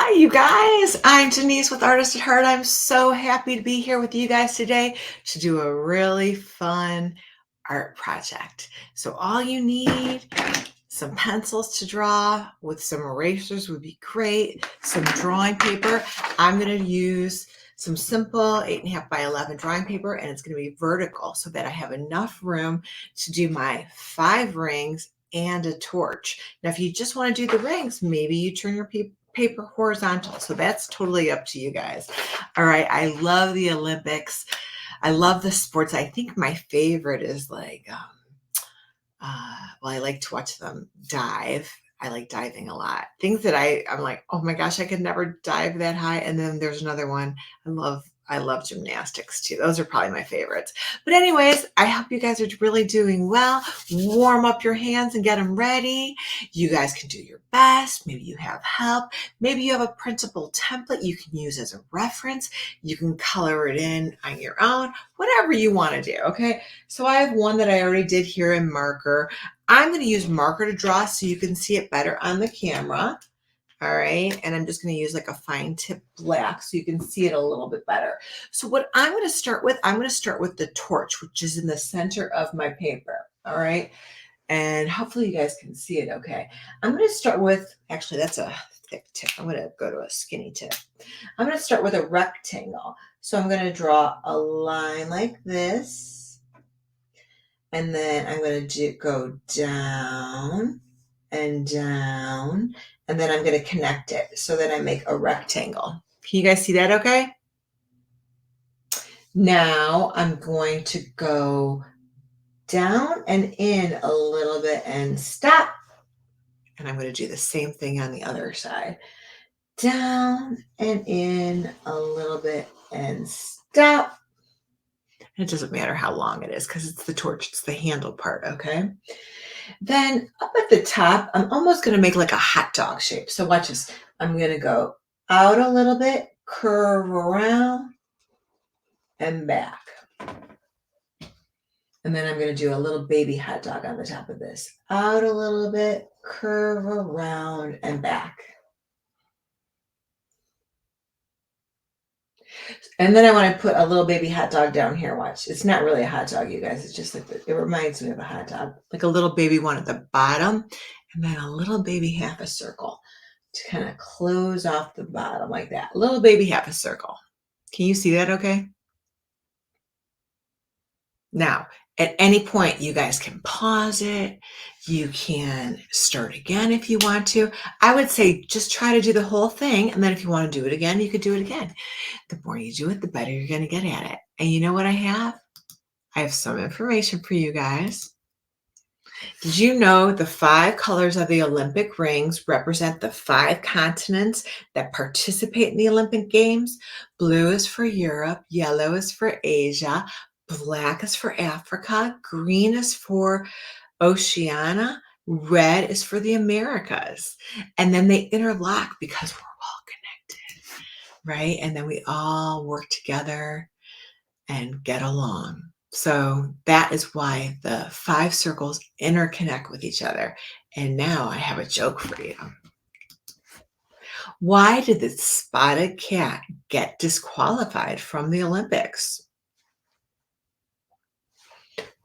Hi, you guys. I'm Denise with Artist at Heart. I'm so happy to be here with you guys today to do a really fun art project. So all you need, some pencils to draw with some erasers would be great, some drawing paper. I'm going to use some simple 8.5 by 11 drawing paper, and it's going to be vertical so that I have enough room to do my 5 rings and a torch. Now, if you just want to do the rings, maybe you turn your paper horizontal. So that's totally up to you guys. All right. I love the Olympics. I love the sports. I think my favorite is well, I like to watch them dive. I like diving a lot. Things that I'm like, oh my gosh, I could never dive that high. And then there's another one. I love gymnastics too. Those are probably my favorites. But anyways, I hope you guys are really doing well. Warm up your hands and get them ready. You guys can do your best. Maybe you have help. Maybe you have a printable template you can use as a reference. You can color it in on your own, whatever you want to do. Okay. So I have one that I already did here in marker. I'm going to use marker to draw so you can see it better on the camera. All right. And I'm just going to use like a fine tip black so you can see it a little bit better. So what I'm going to start with the torch, which is in the center of my paper. All right. And hopefully you guys can see it okay. I'm going to start with, actually, that's a thick tip. I'm going to go to a skinny tip. I'm going to start with a rectangle. So I'm going to draw a line like this. And then I'm going to go down and down. And then I'm going to connect it so that I make a rectangle. Can you guys see that okay? Now I'm going to go down and in a little bit and stop. And I'm going to do the same thing on the other side. Down and in a little bit and stop. It doesn't matter how long it is because it's the torch, it's the handle part, okay? Then up at the top, I'm almost going to make like a hot dog shape. So watch this. I'm going to go out a little bit, curve around, and back. And then I'm going to do a little baby hot dog on the top of this. Out a little bit, curve around, and back. And then I want to put a little baby hot dog down here. Watch. It's not really a hot dog, you guys. It's just like, it reminds me of a hot dog. Like a little baby one at the bottom. And then a little baby half a circle to kind of close off the bottom like that. A little baby half a circle. Can you see that okay? Now, at any point, you guys can pause it. You can start again if you want to. I would say just try to do the whole thing. And then if you want to do it again, you could do it again. The more you do it, the better you're going to get at it. And you know what I have? I have some information for you guys. Did you know the 5 colors of the Olympic rings represent the 5 continents that participate in the Olympic Games? Blue is for Europe, yellow is for Asia, black is for Africa, green is for Oceania, red is for the Americas. And then they interlock because we're all connected, right? And then we all work together and get along. So that is why the 5 circles interconnect with each other. And now I have a joke for you. Why did the spotted cat get disqualified from the Olympics?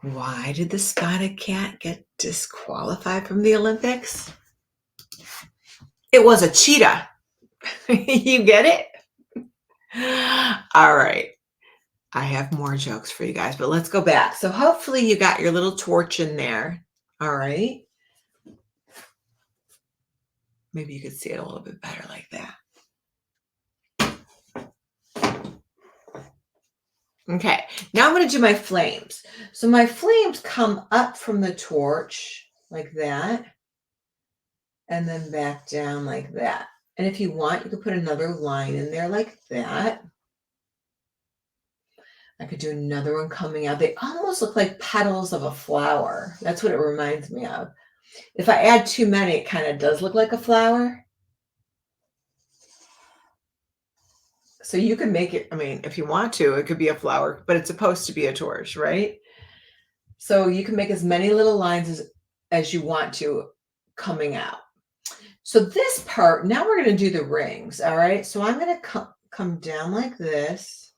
Why did the spotted cat get disqualified from the Olympics? It was a cheetah. You get it? All right. I have more jokes for you guys, but let's go back. So hopefully you got your little torch in there. All right. Maybe you could see it a little bit better like that. Okay, now I'm going to do my flames. So my flames come up from the torch like that, and then back down like that. And if you want, you could put another line in there like that. I could do another one coming out. They almost look like petals of a flower. That's what it reminds me of. If I add too many, it kind of does look like a flower. So you can make it, I mean, if you want to, it could be a flower, but it's supposed to be a torch, right? So you can make as many little lines as you want to coming out. So this part, now we're going to do the rings. All right. So I'm going to come down like this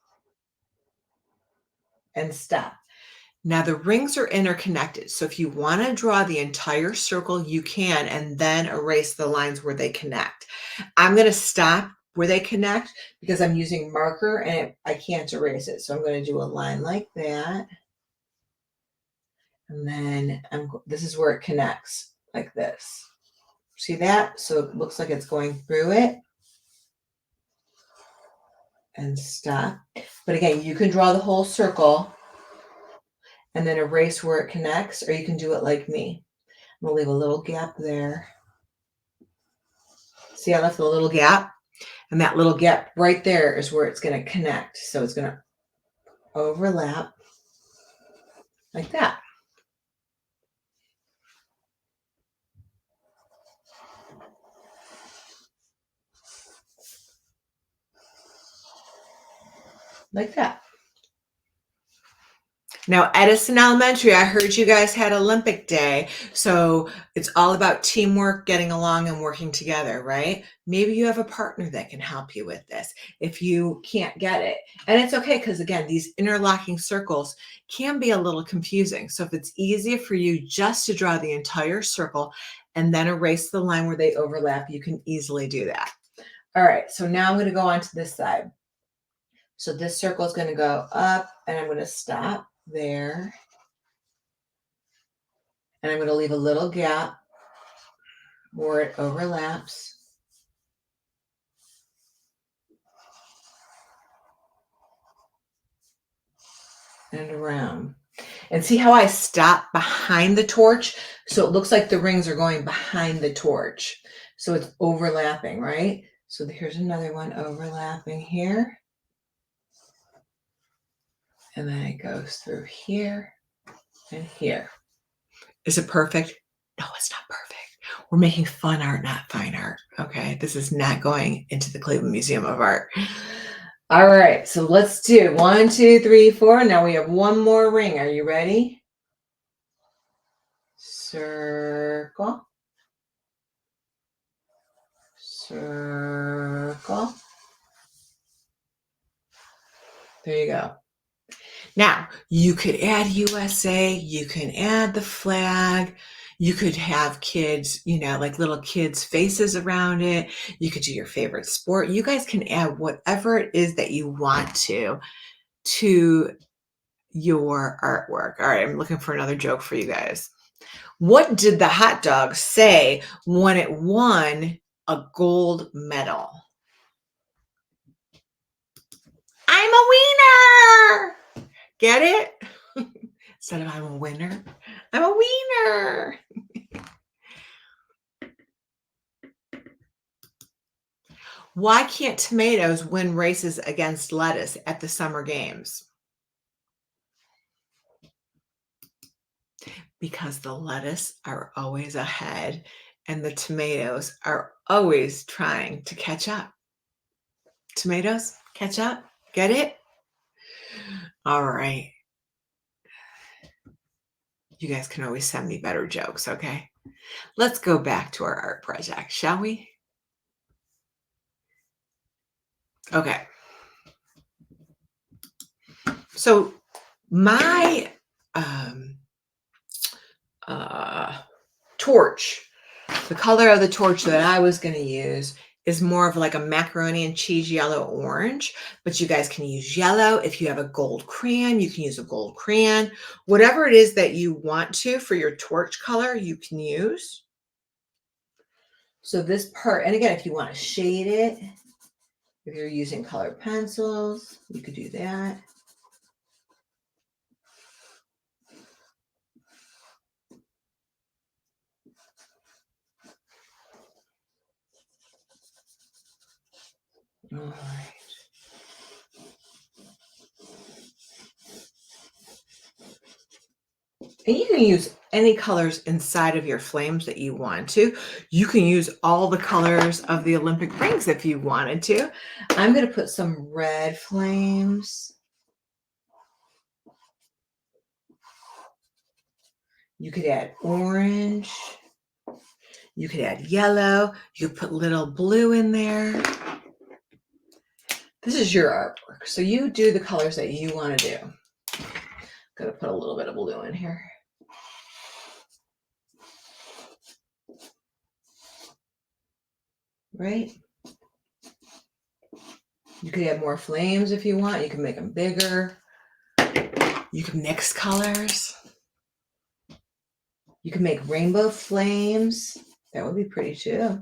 and stop. Now the rings are interconnected. So if you want to draw the entire circle, you can, and then erase the lines where they connect. I'm going to stop where they connect because I'm using marker and I can't erase it. So I'm going to do a line like that. And then this is where it connects, like this. See that? So it looks like it's going through it. And stop. But again, you can draw the whole circle and then erase where it connects, or you can do it like me. I'm gonna leave a little gap there. See, I left a little gap, and that little gap right there is where it's gonna connect. So it's gonna overlap like that. Like that. Now, Edison Elementary, I heard you guys had Olympic Day. So it's all about teamwork, getting along and working together, right? Maybe you have a partner that can help you with this if you can't get it. And it's okay because, again, these interlocking circles can be a little confusing. So if it's easier for you just to draw the entire circle and then erase the line where they overlap, you can easily do that. All right, so now I'm going to go on to this side. So this circle is going to go up and I'm going to stop there. And I'm going to leave a little gap where it overlaps. And around. And see how I stop behind the torch? So it looks like the rings are going behind the torch. So it's overlapping, right? So here's another one overlapping here. And then it goes through here and here. Is it perfect? No, it's not perfect. We're making fun art, not fine art. Okay. This is not going into the Cleveland Museum of Art. All right. So let's do 1, 2, 3, 4. Now we have one more ring. Are you ready? Circle. Circle. There you go. Now, you could add USA, you can add the flag, you could have kids, like little kids' faces around it. You could do your favorite sport. You guys can add whatever it is that you want to your artwork. All right, I'm looking for another joke for you guys. What did the hot dog say when it won a gold medal? I'm a wiener! Get it? Instead of I'm a winner, I'm a wiener. Why can't tomatoes win races against lettuce at the summer games? Because the lettuce are always ahead and the tomatoes are always trying to catch up. Tomatoes, catch up? Get it? All right. You guys can always send me better jokes, okay? Let's go back to our art project, shall we? Okay. So my torch, the color of the torch that I was going to use is more of like a macaroni and cheese yellow orange, but you guys can use yellow. If you have a gold crayon, you can use a gold crayon. Whatever it is that you want to for your torch color, you can use. So this part, and again, if you want to shade it, if you're using colored pencils, you could do that. All right. And you can use any colors inside of your flames that you want to. You can use all the colors of the Olympic rings if you wanted to. I'm going to put some red flames. You could add orange. You could add yellow. You could put little blue in there. This is your artwork. So you do the colors that you want to do. Gonna put a little bit of blue in here. Right? You could add more flames if you want. You can make them bigger. You can mix colors. You can make rainbow flames. That would be pretty too.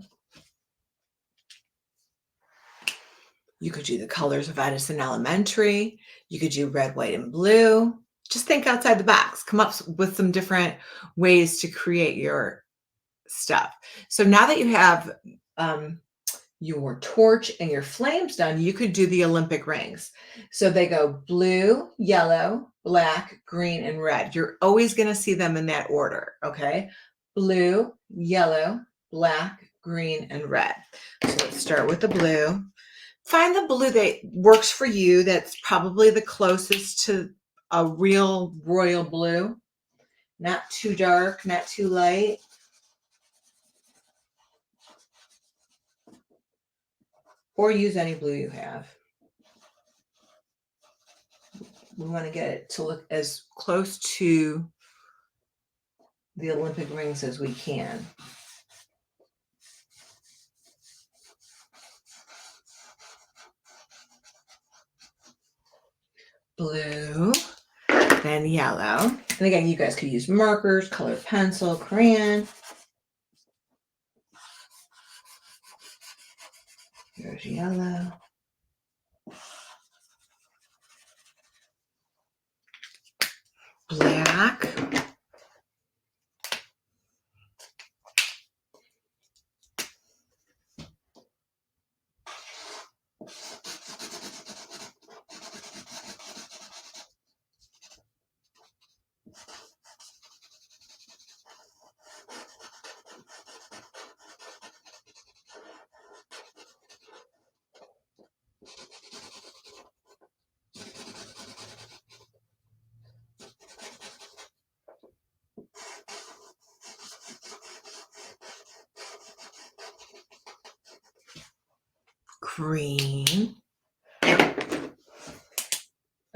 You could do the colors of Edison Elementary. You could do red, white, and blue. Just think outside the box. Come up with some different ways to create your stuff. So now that you have your torch and your flames done, you could do the Olympic rings. So they go blue, yellow, black, green, and red. You're always going to see them in that order, okay? Blue, yellow, black, green, and red. So let's start with the blue. Find the blue that works for you, that's probably the closest to a real royal blue. Not too dark, not too light. Or use any blue you have. We want to get it to look as close to the Olympic rings as we can. Blue, then yellow. And again, you guys could use markers, colored pencil, crayon. There's yellow. Black. Green.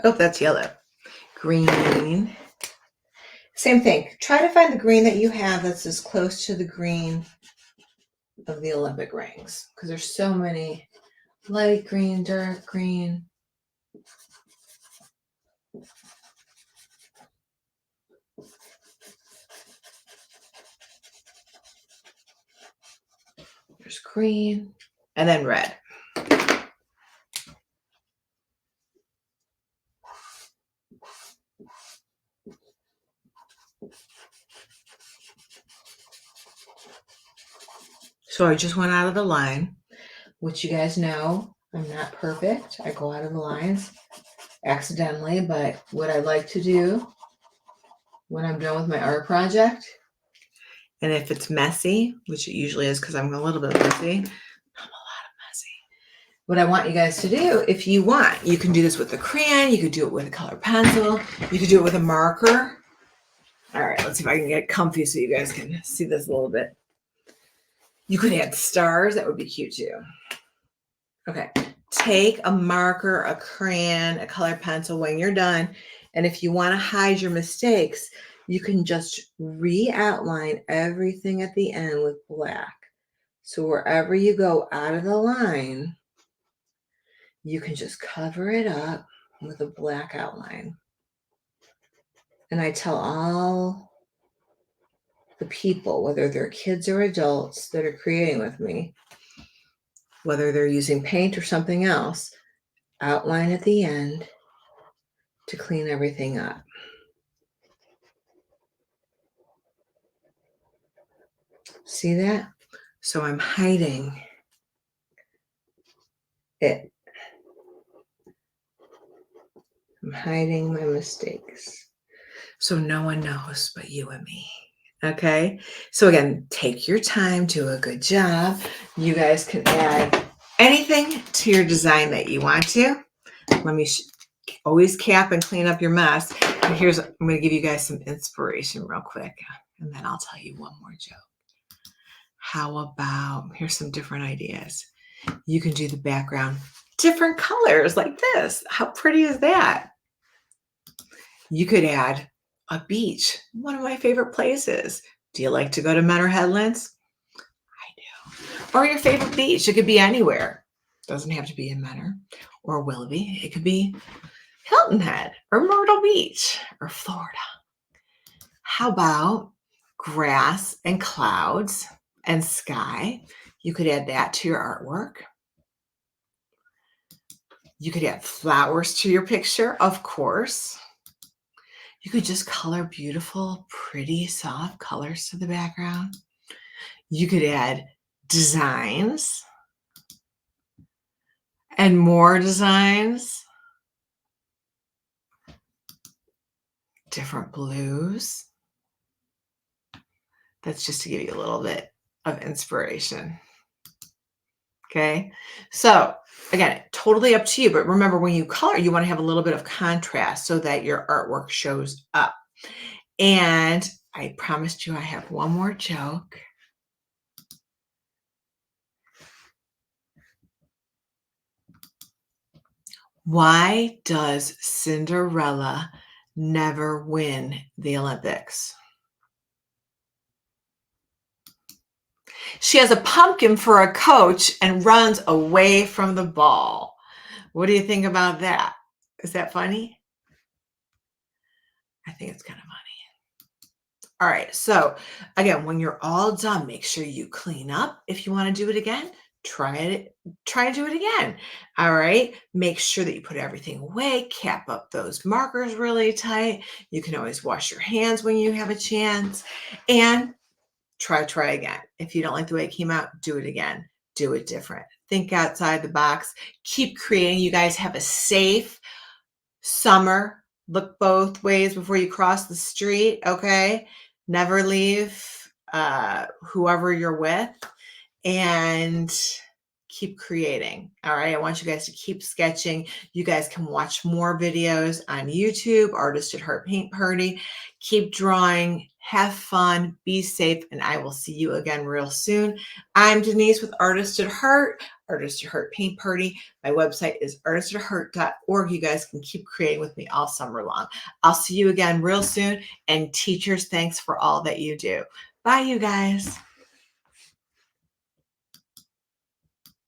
Oh, that's yellow. Green. Same thing. Try to find the green that you have that's as close to the green of the Olympic rings, because there's so many. Light green, dark green. There's green, and then red. So I just went out of the line, which you guys know, I'm not perfect. I go out of the lines accidentally, but what I like to do when I'm done with my art project, and if it's messy, which it usually is because I'm a little bit messy, I'm a lot of messy. What I want you guys to do, if you want, you can do this with a crayon, you could do it with a colored pencil, you could do it with a marker. All right, let's see if I can get comfy so you guys can see this a little bit. You could add stars. That would be cute too. Okay. Take a marker, a crayon, a colored pencil when you're done. And if you want to hide your mistakes, you can just re-outline everything at the end with black. So wherever you go out of the line, you can just cover it up with a black outline. And I tell all the people, whether they're kids or adults that are creating with me, whether they're using paint or something else, outline at the end to clean everything up. See that? So I'm hiding it. I'm hiding my mistakes. So no one knows but you and me. Okay? So again, take your time, do a good job. You guys can add anything to your design that you want to. Let me always cap and clean up your mess. And I'm going to give you guys some inspiration real quick, and then I'll tell you one more joke. How about, here's some different ideas. You can do the background different colors like this. How pretty is that? You could add a beach, one of my favorite places. Do you like to go to Menor Headlands? I do. Or your favorite beach. It could be anywhere. Doesn't have to be in Menor or Willoughby. It could be Hilton Head or Myrtle Beach or Florida. How about grass and clouds and sky? You could add that to your artwork. You could add flowers to your picture, of course. You could just color beautiful, pretty, soft colors to the background. You could add designs and more designs, different blues. That's just to give you a little bit of inspiration. Okay. So again, totally up to you. But remember, when you color, you want to have a little bit of contrast so that your artwork shows up. And I promised you I have one more joke. Why does Cinderella never win the Olympics? She has a pumpkin for a coach and runs away from the ball. What do you think about that? Is that funny? I think it's kind of funny. All right. So again, when you're all done, make sure you clean up. If you want to do it again, try to do it again. All right. Make sure that you put everything away, cap up those markers really tight. You can always wash your hands when you have a chance, and try again. If you don't like the way it came out, do it again. Do it different. Think outside the box. Keep creating. You guys have a safe summer. Look both ways before you cross the street, okay? Never leave whoever you're with, and keep creating. All right. I want you guys to keep sketching. You guys can watch more videos on YouTube, Artist at Heart Paint Party. Keep drawing, have fun, be safe, and I will see you again real soon. I'm Denise with Artist at Heart Paint Party. My website is artistatheart.org. You guys can keep creating with me all summer long. I'll see you again real soon. And teachers, thanks for all that you do. Bye, you guys.